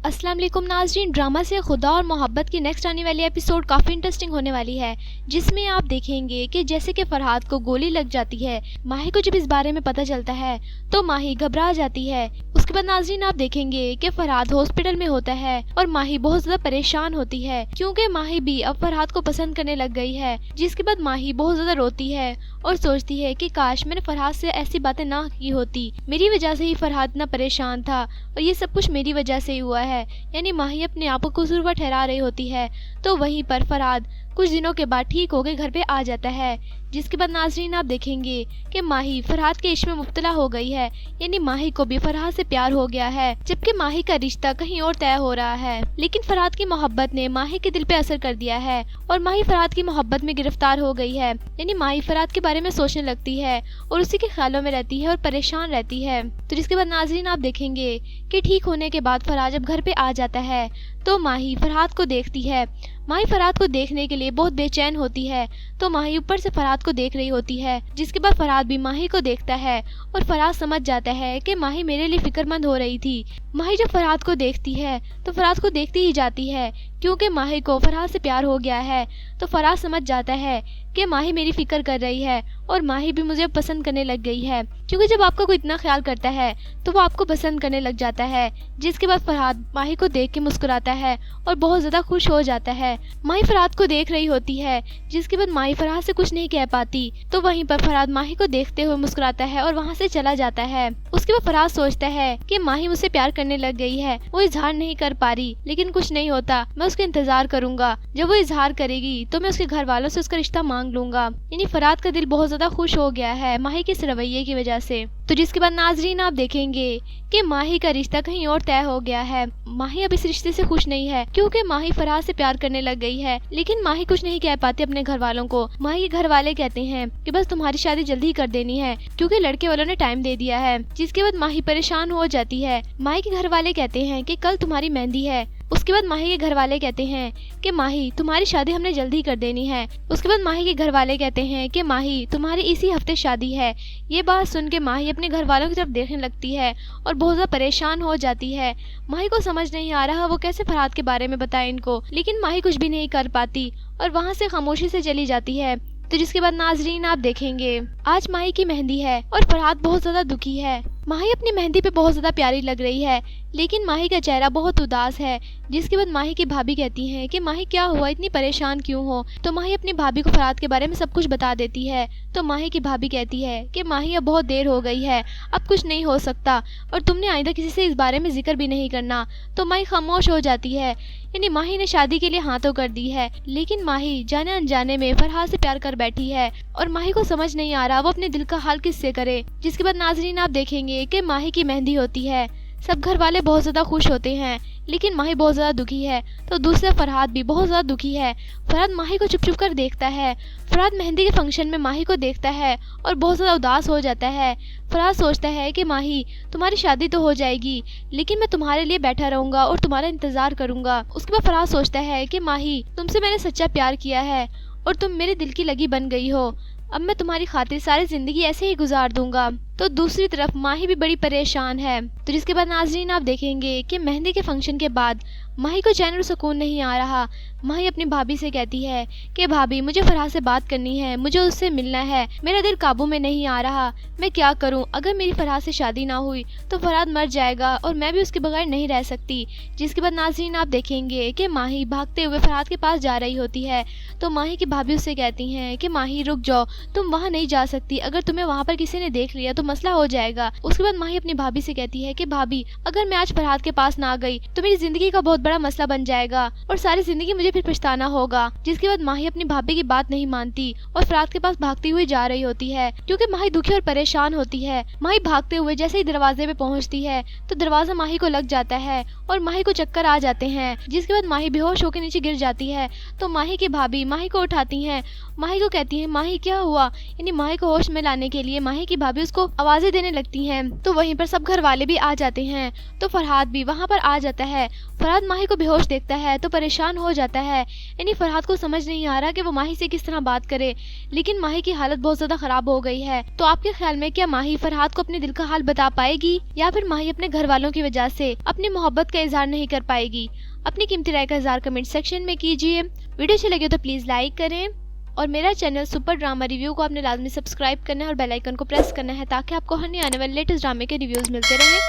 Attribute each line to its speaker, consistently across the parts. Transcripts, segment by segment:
Speaker 1: अस्सलाम वालेकुम नाज़रीन। ड्रामा से खुदा और मोहब्बत की नेक्स्ट आने वाली एपिसोड काफ़ी इंटरेस्टिंग होने वाली है, जिसमें आप देखेंगे कि जैसे कि फरहाद को गोली लग जाती है। माही को जब इस बारे में पता चलता है तो माही घबरा जाती है। उसके बाद नाज़रीन आप देखेंगे कि फरहाद हॉस्पिटल में होता है और माही बहुत ज़्यादा परेशान होती है, क्योंकि माही भी अब फरहाद को पसंद करने लग गई है। जिसके बाद माही बहुत ज़्यादा रोती है और सोचती है कि काश मैंने फरहाद से ऐसी बातें ना की होती, मेरी वजह से ही फरहाद इतना परेशान था और ये सब कुछ मेरी वजह से ही हुआ है। यानी माही अपने आप को कसूरवार ठहरा रही होती है। तो वहीं पर फरहाद कुछ दिनों के बाद ठीक होकर घर पे आ जाता है। जिसके बाद नाज़रीन आप देखेंगे कि माही फरहाद के इश्क में मुब्तला हो गई है, यानी माही को भी फरहाद से प्यार हो गया है, जबकि माही का रिश्ता कहीं और तय हो रहा है। लेकिन फरहाद की मोहब्बत ने माही के दिल पे असर कर दिया है और माही फरहाद की मोहब्बत में गिरफ्तार हो गई है। यानी माही फरहाद के बारे में सोचने लगती है और उसी के ख्यालों में रहती है और परेशान रहती है। तो जिसके बाद नाज़रीन आप देखेंगे कि ठीक होने के बाद फरहाद जब घर पे आ जाता है तो माही फरहाद को देखती है। माही फरहाद को देखने के लिए बहुत बेचैन होती है, तो माही ऊपर से फरहाद को देख रही होती है। जिसके बाद फरहाद भी माही को देखता है और फरहाद समझ जाता है कि माही मेरे लिए फिक्रमंद हो रही थी। माही जब फरहाद को देखती है तो फरहाद को देखती ही जाती है, क्योंकि माही को फरहाद से प्यार हो गया है। तो फरहाद समझ जाता है कि माही मेरी फिक्र कर रही है और माही भी मुझे पसंद करने लग गई है, क्योंकि जब आपका कोई इतना ख्याल करता है तो वो आपको पसंद करने लग जाता है। जिसके बाद फरहाद माही को देख के मुस्कुराता है और बहुत ज़्यादा खुश हो जाता है। माही फरहाद को देख रही होती है, जिसके बाद माही फरहाद से कुछ नहीं कह पाती। तो वहीं पर फरहाद माही को देखते हुए मुस्कुराता है और वहाँ से चला जाता है। उसके बाद फरहाद सोचता है कि माही मुझसे प्यार करने लग गई है, वो इजहार नहीं कर पा रही, लेकिन कुछ नहीं होता, मैं उसका इंतजार करूंगा। जब वो इजहार करेगी तो मैं उसके घर वालों से उसका रिश्ता मांग लूंगा। यानी फरहाद का दिल बहुत ज्यादा खुश हो गया है माही के इस रवैये की वजह से। तो जिसके बाद नाजरीन आप देखेंगे कि माही का रिश्ता कहीं और तय हो गया है। माही अब इस रिश्ते से खुश नहीं है, क्योंकि माही फरहाद से प्यार करने लग गई है। लेकिन माही कुछ नहीं कह पाती अपने घर वालों को। माही के घर वाले कहते हैं कि बस तुम्हारी शादी जल्दी ही कर देनी है, क्योंकि लड़के वालों ने टाइम दे दिया है। जिसके बाद माही परेशान हो जाती है। माही के घर वाले कहते हैं कि कल तुम्हारी मेहंदी है। उसके बाद माही के घर वाले कहते हैं कि माही तुम्हारी शादी हमने जल्दी कर देनी है। उसके बाद माही के घर वाले कहते हैं कि माही तुम्हारी इसी हफ्ते शादी है। ये बात सुन के माही अपने घर वालों की तरफ देखने लगती है और बहुत ज़्यादा परेशान हो जाती है। माही को समझ नहीं आ रहा वो कैसे फरहाद के बारे में बताए इनको, लेकिन माही कुछ भी नहीं कर पाती और वहाँ से खामोशी से चली जाती है। तो जिसके बाद नाजरीन आप देखेंगे आज माही की मेहंदी है और फरहाद बहुत ज़्यादा दुखी है। माही अपनी मेहंदी पे बहुत ज़्यादा प्यारी लग रही है, लेकिन माही का चेहरा बहुत उदास है। जिसके बाद माही की भाभी कहती हैं कि माही क्या हुआ, इतनी परेशान क्यों हो। तो माही अपनी भाभी को फरहाद के बारे में सब कुछ बता देती है। तो माही की भाभी कहती है कि माही अब बहुत देर हो गई है, अब कुछ नहीं हो सकता और तुमने आइंदा किसी से इस बारे में जिक्र भी नहीं करना। तो माही खामोश हो जाती है। यानी माही ने शादी के लिए हाँ तो कर दी है, लेकिन माही जाने अनजाने में फरहाद से प्यार कर बैठी है और माही को समझ नहीं आ रहा वो अपने दिल का हाल किससे करे। जिसके बाद नाजरीन आप देखेंगे कि माही की मेहंदी होती है। सब घर वाले बहुत ज़्यादा खुश होते हैं, लेकिन माही बहुत ज़्यादा दुखी है। तो दूसरा फरहाद भी बहुत ज़्यादा दुखी है। फरहाद माही को चुप चुप कर देखता है। फरहाद मेहंदी के फंक्शन में माही को देखता है और बहुत ज़्यादा उदास हो जाता है। फरहाद सोचता है कि माही तुम्हारी शादी तो हो जाएगी, लेकिन मैं तुम्हारे लिए बैठा रहूँगा और तुम्हारा इंतज़ार करूँगा। उसके बाद फरहाद सोचता है कि माही तुमसे मैंने सच्चा प्यार किया है और तुम मेरे दिल की लगी बन गई हो। अब मैं तुम्हारी खातिर सारी ज़िंदगी ऐसे ही गुजार दूंगा। तो दूसरी तरफ माही भी बड़ी परेशान है। तो जिसके बाद नाजरीन आप देखेंगे कि मेहंदी के फंक्शन के बाद माही को चैन और सुकून नहीं आ रहा। माही अपनी भाभी से कहती है कि भाभी मुझे फरहाद से बात करनी है, मुझे उससे मिलना है, मेरा दिल काबू में नहीं आ रहा, मैं क्या करूं। अगर मेरी फरहाद से शादी ना हुई तो फरहाद मर जाएगा और मैं भी उसके बगैर नहीं रह सकती। जिसके बाद नाजरीन आप देखेंगे कि माही भागते हुए फरहाद के पास जा रही होती है। तो माही की भाभी उससे कहती हैं कि माही रुक जाओ, तुम वहाँ नहीं जा सकती, अगर तुम्हें वहाँ पर किसी ने देख लिया तो मसला हो जाएगा। उसके बाद माही अपनी भाभी से कहती है कि भाभी अगर मैं आज फरहाद के पास ना गई तो मेरी जिंदगी का बहुत बड़ा मसला बन जाएगा और सारी जिंदगी मुझे फिर पछताना होगा। जिसके बाद माही अपनी भाभी की बात नहीं मानती और फरहाद के पास भागती हुई जा रही होती है, क्योंकि माही दुखी और परेशान होती है। माही भागते हुए जैसे ही दरवाजे पे पहुंचती है तो दरवाजा माही को लग जाता है और माही को चक्कर आ जाते हैं। जिसके बाद माही बेहोश होकर नीचे गिर जाती है। तो माही की भाभी माही को उठाती हैं। माही को कहती है माही क्या हुआ। यानी माही को होश में लाने के लिए माही की भाभी उसको आवाजें देने लगती हैं। तो वहीं पर सब घर वाले भी आ जाते हैं। तो फरहाद भी वहाँ पर आ जाता है। फरहाद माही को बेहोश देखता है तो परेशान हो जाता है। यानी फरहाद को समझ नहीं आ रहा कि वो माही से किस तरह बात करे, लेकिन माही की हालत बहुत ज्यादा खराब हो गई है। तो आपके ख्याल में क्या माही फरहाद को अपने दिल का हाल बता पाएगी, या फिर माही अपने घर वालों की वजह से अपनी मोहब्बत का इजहार नहीं कर पाएगी? अपनी कीमती राय का इजहार कमेंट सेक्शन में कीजिए। वीडियो अच्छी लगे तो प्लीज लाइक करें, और मेरा चैनल सुपर ड्रामा रिव्यू को आपने लाजमी सब्सक्राइब करना है और बेल आइकन को प्रेस करना है, ताकि आपको हर नए आने वाले लेटेस्ट ड्रामे के रिव्यूज मिलते रहें।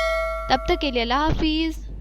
Speaker 1: तब तक के लिए अल्लाह हाफिज़।